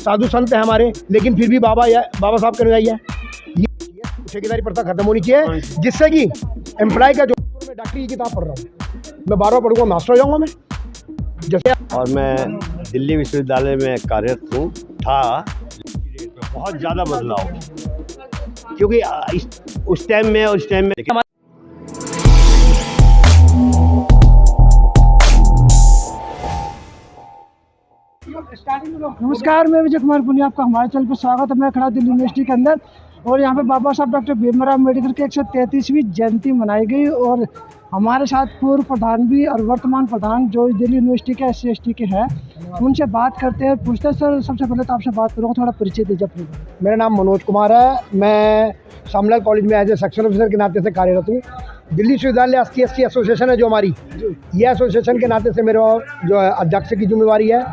साधु संत है हमारे, लेकिन फिर भी बाबा साहब के अनुयायी है। ये ठेकेदारी प्रथा खत्म होनी चाहिए, जिससे कि एम्प्लॉय का जो मैं डॉक्टरी की किताब पढ़ रहा हूँ, मैं 12 पढ़ूंगा मास्टर हो जाऊंगा मैं जैसे। और मैं दिल्ली विश्वविद्यालय में कार्यरत हूँ था। बहुत ज़्यादा बदलाव, क्योंकि उस टाइम में नमस्कार, मैं विजय कुमार पुनिया, आपका हमारे चैनल पर स्वागत है। मैं खड़ा दिल्ली यूनिवर्सिटी के अंदर और यहाँ पे बाबा साहब डॉक्टर भीमराव अम्बेडकर की 133वीं जयंती मनाई गई और हमारे साथ पूर्व प्रधान भी और वर्तमान प्रधान जो दिल्ली यूनिवर्सिटी के SC/ST के हैं, उनसे बात करते हैं। पूछते हैं सर, सबसे पहले तो आपसे बात करूँगा, थोड़ा परिचय दीजिए अपने। मेरा नाम मनोज कुमार है, मैं शामलाल कॉलेज में एज ए सेक्शन ऑफिसर के नाते से कार्यरत हूँ। दिल्ली विश्वविद्यालय SC/ST एसोसिएशन है जो हमारी, ये एसोसिएशन के नाते से मेरे जो है अध्यक्ष की जिम्मेवारी है।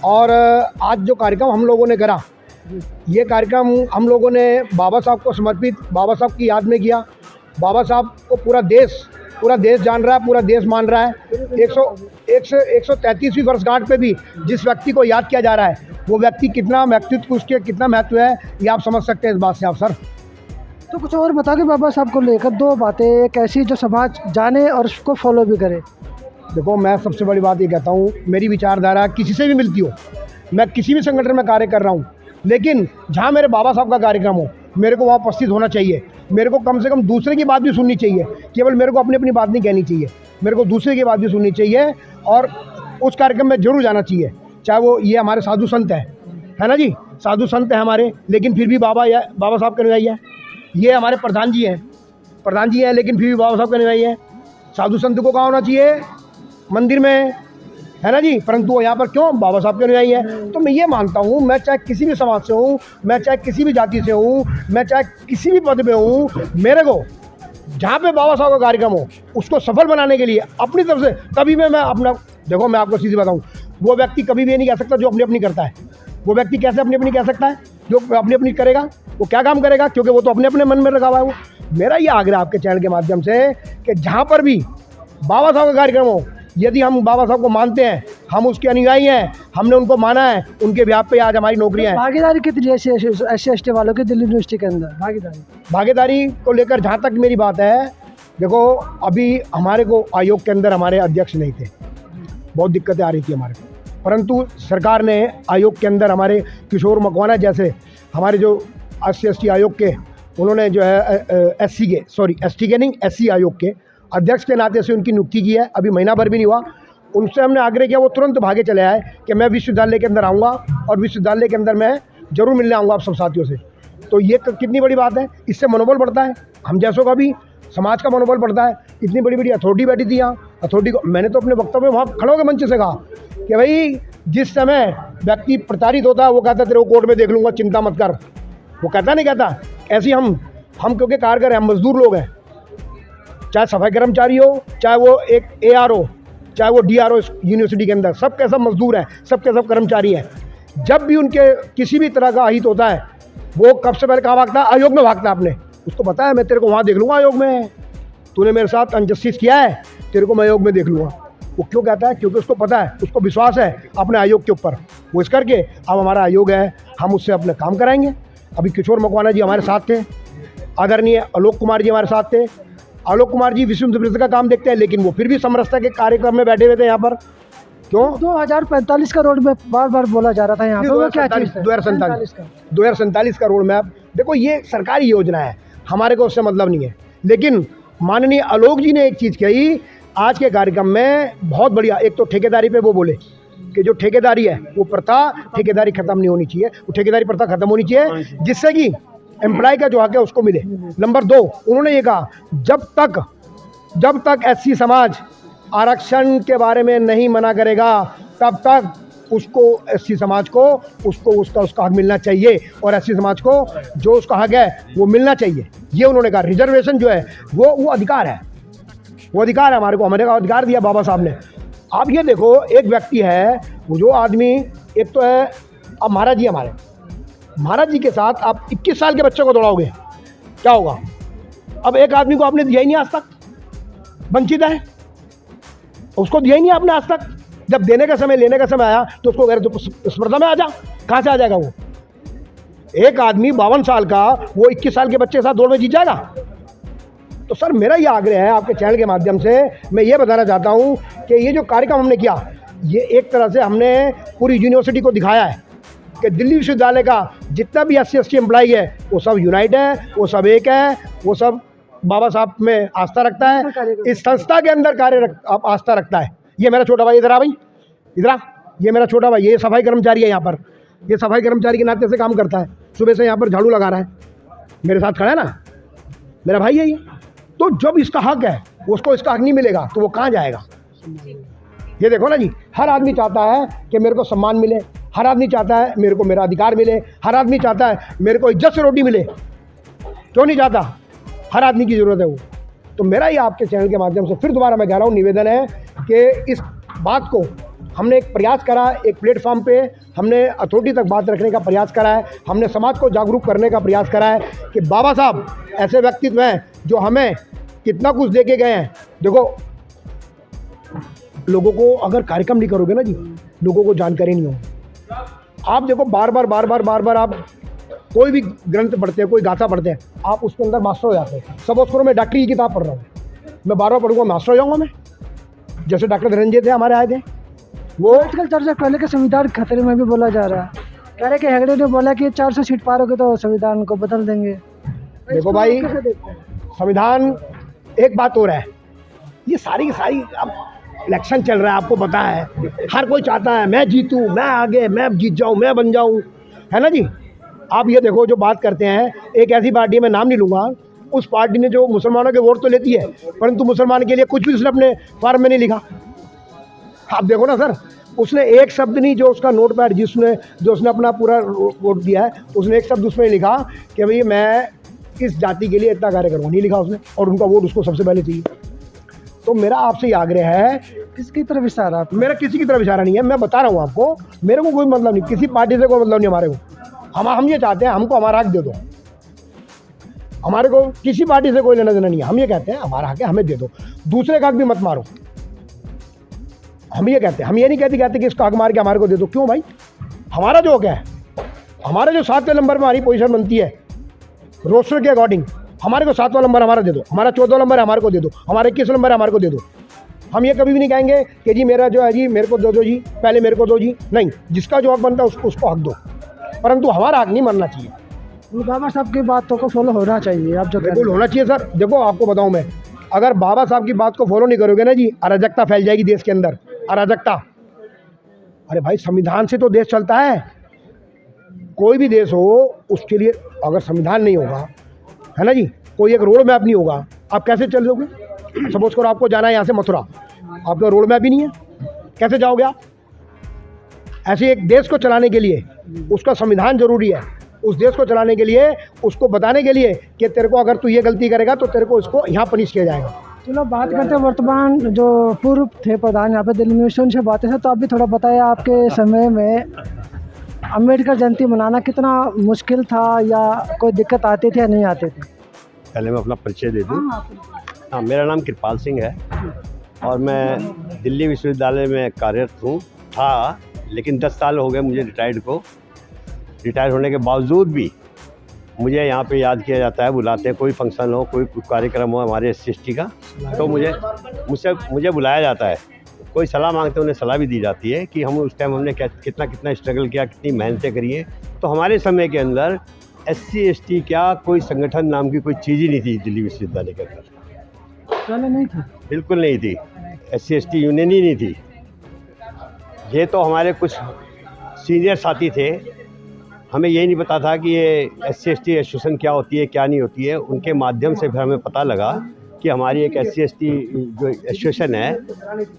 और आज जो कार्यक्रम हम लोगों ने करा, ये कार्यक्रम हम लोगों ने बाबा साहब को समर्पित, बाबा साहब की याद में किया। बाबा साहब को पूरा देश जान रहा है, पूरा देश मान रहा है। 133वीं वर्षगांठ पे भी जिस व्यक्ति को याद किया जा रहा है, वो व्यक्ति कितना व्यक्तित्व, उसके कितना महत्व है, ये आप समझ सकते हैं इस बात से आप सर। तो कुछ और बता के बाबा साहब को लेकर दो बातें, एक ऐसी जो समाज जाने और उसको फॉलो भी करे। देखो, मैं सबसे बड़ी बात ये कहता हूँ, मेरी विचारधारा किसी से भी मिलती हो, मैं किसी भी संगठन में कार्य कर रहा हूँ, लेकिन जहाँ मेरे बाबा साहब का कार्यक्रम हो, मेरे को वहाँ उपस्थित होना चाहिए। मेरे को कम से कम दूसरे की बात भी सुननी चाहिए, केवल मेरे को अपनी बात नहीं कहनी चाहिए, मेरे को दूसरे की बात भी सुननी चाहिए और उस कार्यक्रम में जरूर जाना चाहिए। चाहे वो ये हमारे साधु संत है ना जी, साधु संत है हमारे, लेकिन फिर भी बाबा साहब के अनुयायी है। ये हमारे प्रधान जी हैं, लेकिन फिर भी बाबा साहब के अनुयायी है। साधु संत को कहाँ होना चाहिए? मंदिर में, है ना जी, परंतु वो यहाँ पर क्यों? बाबा साहब के अनुयायी है। तो मैं ये मानता हूँ, मैं चाहे किसी भी समाज से हूँ, मैं चाहे किसी भी जाति से हूँ, मैं चाहे किसी भी पद में हूँ, मेरे को जहाँ पे बाबा साहब का कार्यक्रम हो, उसको सफल बनाने के लिए अपनी तरफ से कभी मैं अपना, देखो मैं आपको सीधी बताऊँ, वो व्यक्ति कभी भी ये नहीं कह सकता जो अपनी करता है। वो व्यक्ति कैसे अपनी कह सकता है? जो अपनी करेगा वो क्या काम करेगा, क्योंकि वो तो अपने मन में लगा हुआ है। वो मेरा ये आग्रह आपके चैनल के माध्यम से कि जहाँ पर भी बाबा साहब का कार्यक्रम हो, यदि हम बाबा साहब को मानते हैं, हम उसके अनुयायी हैं, हमने उनको माना है, उनके ब्याह पे आज हमारी नौकरियां हैं। भागीदारी कितनी है SC/ST वालों की दिल्ली यूनिवर्सिटी के अंदर? भागीदारी को लेकर जहाँ तक मेरी बात है, देखो अभी हमारे को आयोग के अंदर हमारे अध्यक्ष नहीं थे, बहुत दिक्कतें आ रही थी हमारे को, परंतु सरकार ने आयोग के अंदर हमारे किशोर मकवाना जैसे हमारे जो SC/ST आयोग के, उन्होंने जो है SC आयोग के अध्यक्ष के नाते से उनकी नियुक्ति की है। अभी महीना भर भी नहीं हुआ, उनसे हमने आग्रह किया, वो तुरंत भागे चले आए कि मैं विश्वविद्यालय के अंदर आऊँगा और विश्वविद्यालय के अंदर मैं जरूर मिलने आऊँगा आप सब साथियों से। तो ये कितनी बड़ी बात है, इससे मनोबल बढ़ता है, हम जैसों का भी समाज का मनोबल बढ़ता है। इतनी बड़ी बड़ी अथॉरिटी बैठी थी यहाँ, अथॉरिटी को मैंने तो अपने वक्तव्य में वहाँ खड़े होकर मंच से कहा कि भाई जिस समय व्यक्ति प्रताड़ित होता है, वो कहता है तेरे को कोर्ट में देख लूँगा, चिंता मत कर। वो कहता नहीं कहता, ऐसे हम क्योंकि कारगर हैं, हम मजदूर लोग हैं, चाहे सफाई कर्मचारी हो, चाहे वो एक AR हो, चाहे वो DRO यूनिवर्सिटी के अंदर, सब के सब मजदूर हैं, सब के सब कर्मचारी हैं। जब भी उनके किसी भी तरह का अहित होता है, वो कब से पहले कहाँ भागता है? आयोग में भागता है। अपने उसको पता है मैं तेरे को वहाँ देख लूँगा आयोग में, तूने मेरे साथ अनजस्टिस किया है, तेरे को मैं आयोग में देख लूँगा। वो क्यों कहता है? क्योंकि उसको पता है, उसको विश्वास है अपने आयोग के ऊपर। वो इस करके अब हमारा आयोग है, हम उससे अपने काम कराएंगे। अभी किशोर मकवाना जी हमारे साथ थे, आदरणीय आलोक कुमार जी हमारे साथ थे। आलोक कुमार जी विश्व परिषद का काम देखते हैं, लेकिन वो फिर भी समरसता के कार्यक्रम में बैठे हुए थे यहाँ पर। क्यों? 2045 का रोड मैप बार बार बोला जा रहा था यहाँ पर, क्या चीज़ है? 2047 का रोड मैप। देखो ये सरकारी योजना है, हमारे को उससे मतलब नहीं है, लेकिन माननीय आलोक जी ने एक चीज़ कही आज के कार्यक्रम में, बहुत बढ़िया। एक तो ठेकेदारी पे वो बोले कि जो ठेकेदारी है वो प्रथा, ठेकेदारी खत्म नहीं होनी चाहिए, वो ठेकेदारी प्रथा खत्म होनी चाहिए, जिससे कि एम्प्लॉय का जो हक है उसको मिले। नंबर 2, उन्होंने ये कहा जब तक SC समाज आरक्षण के बारे में नहीं मना करेगा, तब तक उसको SC समाज को उसका हक मिलना चाहिए और SC समाज को जो उसका हक है वो मिलना चाहिए। ये उन्होंने कहा। रिजर्वेशन जो है वो अधिकार है, वो अधिकार है हमारे को अधिकार दिया बाबा साहब ने। आप ये देखो, एक व्यक्ति है, वो जो आदमी, एक तो है अब महाराज जी के साथ आप 21 साल के बच्चे को दौड़ाओगे, क्या होगा? अब एक आदमी को आपने दिया ही नहीं आज तक, वंचित है, उसको दिया ही नहीं आपने आज तक, जब देने का समय लेने का समय आया तो उसको कह रहे तो स्पर्धा में आ जा, कहाँ से आ जाएगा वो? एक आदमी 52 साल का वो 21 साल के बच्चे के साथ दौड़ में जीत जाएगा? तो सर मेरा ये आग्रह है आपके चैनल के माध्यम से, मैं ये बताना चाहता हूँ कि ये जो कार्यक्रम हमने किया, ये एक तरह से हमने पूरी यूनिवर्सिटी को दिखाया है कि दिल्ली विश्वविद्यालय का जितना भी SC/ST एम्प्लॉई है वो सब यूनाइट है, वो सब एक है, वो सब बाबा साहब में आस्था रखता है, इस संस्था के अंदर आस्था रखता है। ये मेरा छोटा भाई इधर आ भाई, इधर आ, ये मेरा छोटा भाई, ये सफाई कर्मचारी है यहाँ पर, ये सफाई कर्मचारी के नाते से काम करता है, सुबह से यहाँ पर झाड़ू लगा रहा है, मेरे साथ खड़ा है ना, मेरा भाई है ये। तो जब इसका हक है उसको इसका हक नहीं मिलेगा तो वो कहाँ जाएगा? ये देखो ना जी, हर आदमी चाहता है कि मेरे को सम्मान मिले, हर आदमी चाहता है मेरे को मेरा अधिकार मिले, हर आदमी चाहता है मेरे को इज्जत से रोटी मिले, क्यों नहीं चाहता? हर आदमी की ज़रूरत है वो। तो मेरा ही आपके चैनल के माध्यम से फिर दोबारा मैं कह रहा हूँ, निवेदन है कि इस बात को हमने एक प्रयास करा, एक प्लेटफॉर्म पे हमने अथॉरिटी तक बात रखने का प्रयास करा है, हमने समाज को जागरूक करने का प्रयास करा है कि बाबा साहब ऐसे व्यक्तित्व हैं जो हमें कितना कुछ दे के गए हैं। देखो, लोगों को अगर कार्यक्रम नहीं करोगे ना जी, लोगों को जानकारी नहीं होगी। आप देखो बार बार आप कोई भी ग्रंथ पढ़ते हैं, कोई गाथा पढ़ते हैं, आप उसके अंदर मास्टर हो जाते हैं। सपोज करो मैं डॉक्टरी की किताब पढ़ रहा हूँ, मैं बार पढ़ूंगा मास्टर हो जाऊँगा मैं, जैसे डॉक्टर धनंजय थे हमारे आए थे। वो आजकल चर्चा पहले के संविधान खतरे में भी बोला जा रहा है, कह रहे कि हेगड़े ने बोला कि 400 सीट पार होगी तो संविधान को बदल देंगे। देखो भाई, संविधान एक बात हो रहा है, ये सारी की सारी अब इलेक्शन चल रहा है, आपको पता है, हर कोई चाहता है मैं जीतूं, मैं आगे, मैं जीत जाऊं, मैं बन जाऊं, है ना जी। आप ये देखो जो बात करते हैं, एक ऐसी पार्टी में नाम नहीं लूँगा, उस पार्टी ने जो मुसलमानों के वोट तो लेती है, परंतु मुसलमान के लिए कुछ भी उसने अपने फॉर्म में नहीं लिखा। आप देखो ना सर, उसने एक शब्द नहीं, जो उसका नोट पैड जो उसने अपना पूरा वोट दिया है, उसने एक शब्द उसमें लिखा कि भाई मैं इस जाति के लिए इतना कार्य करूँगा, नहीं लिखा उसने, और उनका वोट उसको सबसे पहले चाहिए। तो मेरा आपसे ये आग्रह है, किसकी तरफ इशारा? मेरा किसी की तरफ इशारा नहीं है, मैं बता रहा हूँ आपको, मेरे को कोई मतलब नहीं, किसी पार्टी से कोई मतलब नहीं हमारे को। हम ये चाहते हैं हमको हमारा हक दे दो, हमारे को किसी पार्टी से कोई लेना देना नहीं है। हम ये कहते हैं हमारा हक है, हमें दे दो, दूसरे का हक भी मत मारो। हम ये कहते हैं, हम ये नहीं कहते कि इसका हक मार के हमारे को दे दो। क्यों भाई? हमारा जो हक है, हमारे जो 7वें नंबर पर हमारी पोजीशन बनती है रोस्टर के अकॉर्डिंग, हमारे को 7वां नंबर हमारा दे दो, हमारा 14वां नंबर हमारे को दे दो, हमारा 21 नंबर हमारे को दे दो। हम ये कभी भी नहीं कहेंगे कि जी मेरा जो है जी मेरे को दे दो जी, पहले मेरे को दो जी, नहीं, जिसका जो हक बनता है उसको हक दो, परंतु हमारा हक नहीं मानना चाहिए। बाबा साहब की बातों को फॉलो होना चाहिए, आप जो बिल्कुल होना चाहिए सर। देखो आपको बताऊं मैं, अगर बाबा साहब की बात को फॉलो नहीं करोगे ना जी, अराजकता फैल जाएगी देश के अंदर, अराजकता। अरे भाई, संविधान से तो देश चलता है, कोई भी देश हो उसके लिए अगर संविधान नहीं होगा, है ना जी, कोई एक रोड मैप नहीं होगा, आप कैसे चल दोगे? सपोज करो आपको जाना है यहाँ से मथुरा, आपका रोड मैप ही नहीं है, कैसे जाओगे आप? ऐसे एक देश को चलाने के लिए उसका संविधान जरूरी है, उस देश को चलाने के लिए, उसको बताने के लिए कि तेरे को अगर तू ये गलती करेगा तो तेरे को इसको यहाँ पनिश किया जाएगा। चलो बात करते हैं वर्तमान जो पूर्व थे प्रधान यहाँ पे दिल्ली में, उनसे बातें हैं, तो आप भी थोड़ा बताया आपके समय में अम्बेडकर जयंती मनाना कितना मुश्किल था, या कोई दिक्कत आती थी या नहीं आती थी? पहले मैं अपना परिचय दे दूँ। हाँ, मेरा नाम कृपाल सिंह है और मैं दिल्ली विश्वविद्यालय में कार्यरत था, लेकिन 10 साल हो गए मुझे रिटायर्ड को। रिटायर होने के बावजूद भी मुझे यहाँ पे याद किया जाता है, बुलाते हैं, कोई फंक्शन हो, कोई कार्यक्रम हो हमारे SC/ST का, तो मुझे बुलाया जाता है। कोई सलाह मांगते हैं, उन्हें सलाह भी दी जाती है कि हम उस टाइम हमने कितना स्ट्रगल किया, कितनी मेहनतें करी है। तो हमारे समय के अंदर SC/ST क्या कोई संगठन नाम की कोई चीज़ ही नहीं थी दिल्ली विश्वविद्यालय के अंदर, पहले नहीं थी, बिल्कुल नहीं थी। SC/ST यूनियन ही नहीं थी। ये तो हमारे कुछ सीनियर साथी थे, हमें यही नहीं पता था कि ये SC/ST एसोसिएशन क्या होती है, क्या नहीं होती है। उनके माध्यम से फिर हमें पता लगा कि हमारी एक SC/ST जो एसोसिएशन है,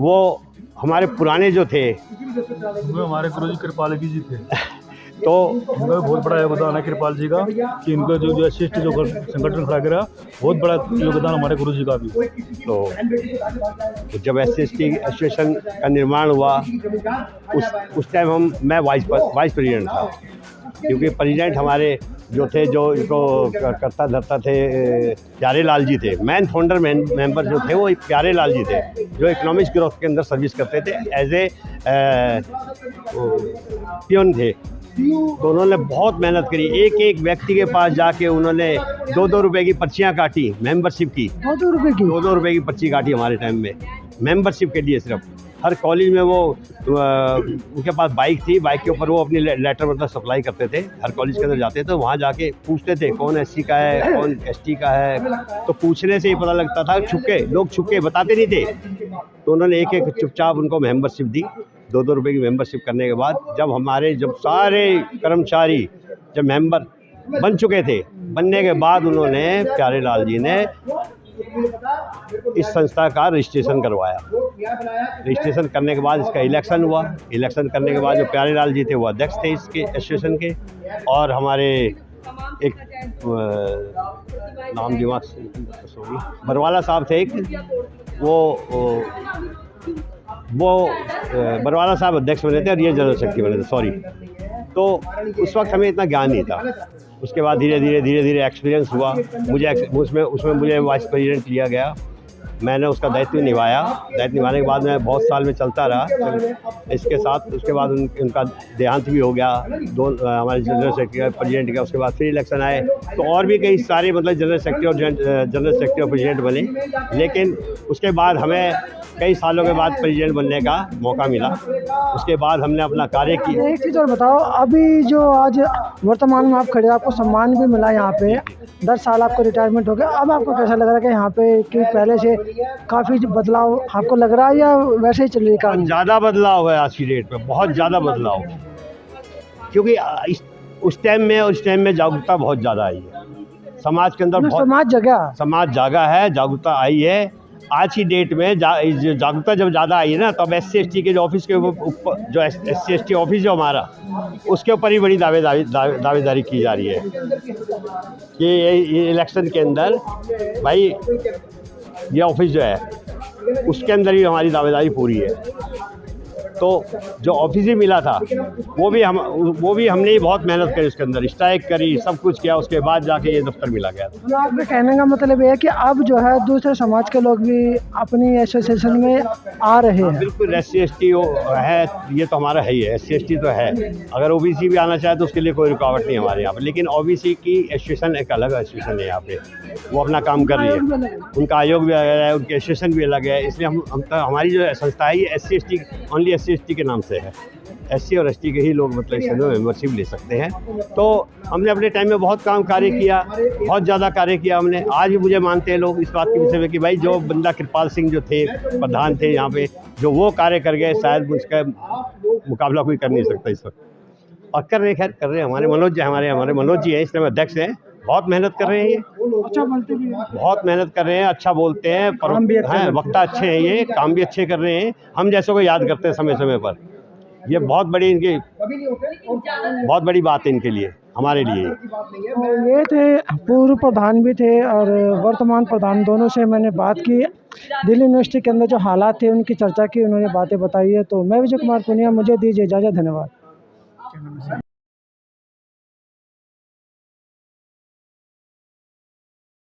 वो हमारे पुराने जो थे, वो हमारे गुरुजी कृपाल जी थे, तो इनका बहुत बड़ा योगदान है कृपाल जी का, कि इनका जो SC/ST जो संगठन खड़ा करा, बहुत बड़ा योगदान हमारे गुरुजी का भी। तो जब SC/ST एसोसिएशन का निर्माण हुआ, उस टाइम मैं वाइस प्रेसिडेंट था। क्योंकि प्रेसिडेंट हमारे जो थे, जो इनको करता धरता थे, प्यारे लाल जी थे। मैन फाउंडर मेंबर जो थे वो प्यारे लाल जी थे, जो इकोनॉमिक्स ग्रोथ के अंदर सर्विस करते थे, एज ए पियोन थे। तो उन्होंने बहुत मेहनत करी, एक एक व्यक्ति के पास जाके उन्होंने 2-2 रुपए की पर्चियाँ काटी मेंबरशिप की। 2 रुपए की 2-2 रुपए की पर्ची काटी हमारे टाइम में मेंबरशिप के लिए सिर्फ। हर कॉलेज में वो उनके पास बाइक थी, बाइक के ऊपर वो अपनी लेटर मतलब सप्लाई करते थे। हर कॉलेज के अंदर जाते थे, वहाँ जाके पूछते थे कौन SC का है, कौन ST का है। तो पूछने से ही पता लगता था, छुपके लोग छुपके बताते नहीं थे। तो उन्होंने एक एक चुपचाप उनको मेंबरशिप दी। 2-2 रुपए की मेंबरशिप करने के बाद जब सारे कर्मचारी जब मेंबर बन चुके थे, बनने के बाद उन्होंने प्यारे लाल जी ने इस संस्था का रजिस्ट्रेशन करवाया। रजिस्ट्रेशन करने के बाद इसका इलेक्शन हुआ। इलेक्शन करने के बाद जो प्यारे लाल जी थे वो अध्यक्ष थे इसके एसोसिएशन के, और हमारे एक नाम दिमाग से बरवाला साहब थे एक, वो बरवाला साहब अध्यक्ष बने थे और ये जनरल सेक्रेटरी बने थे, सॉरी। तो उस वक्त हमें इतना ज्ञान नहीं था। उसके बाद धीरे धीरे एक्सपीरियंस हुआ। उसमें मुझे वाइस प्रेसिडेंट लिया गया। मैंने उसका दायित्व निभाया। दायित्व निभाने के बाद मैं बहुत साल में चलता रहा इसके साथ। उसके बाद उनका देहांत भी हो गया, हमारे जनरल सेक्रेटरी प्रेसिडेंट का। उसके बाद फिर इलेक्शन आए तो और भी कई सारे मतलब जनरल सेक्रेटरी और प्रेसिडेंट बने। लेकिन उसके बाद हमें कई सालों के बाद प्रेसिडेंट बनने का मौका मिला। उसके बाद हमने अपना कार्य किया। एक चीज़ और बताओ, अभी जो आज वर्तमान में आप खड़े, आपको सम्मान भी मिला यहाँ पे, 10 साल आपको रिटायरमेंट हो गया, अब आपको कैसा लग रहा है कि यहाँ पे कि पहले से काफ़ी बदलाव आपको लग रहा है या वैसे ही चल रही काम? ज़्यादा बदलाव है आज की डेट में, बहुत ज़्यादा बदलाव, क्योंकि उस टाइम में और इस टाइम में जागरूकता बहुत ज़्यादा आई है समाज के अंदर। बहुत समाज जागा है, जागरूकता आई है। आज की डेट में जागरूकता जब ज़्यादा आई है ना, तो अब SC/ST के जो ऑफिस के ऊपर, जो SC/ST ऑफिस जो हमारा, उसके ऊपर ही बड़ी दावेदारी की जा रही है कि ये इलेक्शन के अंदर भाई ये ऑफिस जो है उसके अंदर ही हमारी दावेदारी पूरी है। तो जो ऑफिस ही मिला था वो भी हमने ही बहुत मेहनत करी, उसके अंदर स्ट्राइक करी, सब कुछ किया, उसके बाद जाके ये दफ्तर मिला गया। तो आपके कहने का मतलब ये है कि अब जो है दूसरे समाज के लोग भी अपनी एसोसिएशन में आ रहे हैं? बिल्कुल, SC/ST है, ये तो हमारा है ही है, SC/ST तो है। अगर OBC भी आना चाहे तो उसके लिए कोई रुकावट नहीं हमारे यहाँ पर। लेकिन OBC की एसोसिएशन एक अलग एसोसिएशन है यहाँ पे, वो अपना काम कर रही है। उनका आयोग भी अलग है, उनके एसोसिएशन भी अलग है। इसलिए हमारी जो संस्था है ये SC/ST ओनली SC/ST के नाम से है। SC और ST के ही लोग मतलब इसमें मेंबरशिप ले सकते हैं। तो हमने अपने टाइम में बहुत कार्य किया, बहुत ज़्यादा कार्य किया हमने। आज भी मुझे मानते हैं लोग इस बात के विषय में कि भाई जो बंदा कृपाल सिंह जो थे प्रधान थे यहाँ पे, जो वो कार्य कर गए, शायद उसका मुकाबला कोई कर नहीं सकता इस वक्त। और कर रहे हमारे मनोज जी हैं, इसलिए अध्यक्ष हैं। बहुत मेहनत कर रहे हैं, ये अच्छा बोलते भी हैं, बहुत मेहनत कर रहे हैं, अच्छा बोलते हैं, वक्ता अच्छे हैं, ये काम भी अच्छे कर रहे हैं। हम जैसों को याद करते हैं समय समय पर। ये बहुत बड़ी बात है इनके लिए, हमारे लिए। तो ये थे पूर्व प्रधान भी थे और वर्तमान प्रधान, दोनों से मैंने बात की। दिल्ली यूनिवर्सिटी के अंदर जो हालात थे उनकी चर्चा की, उन्होंने बातें बताई है। तो मैं विजय कुमार पुनिया, मुझे दीजिए इजाज़त, धन्यवाद।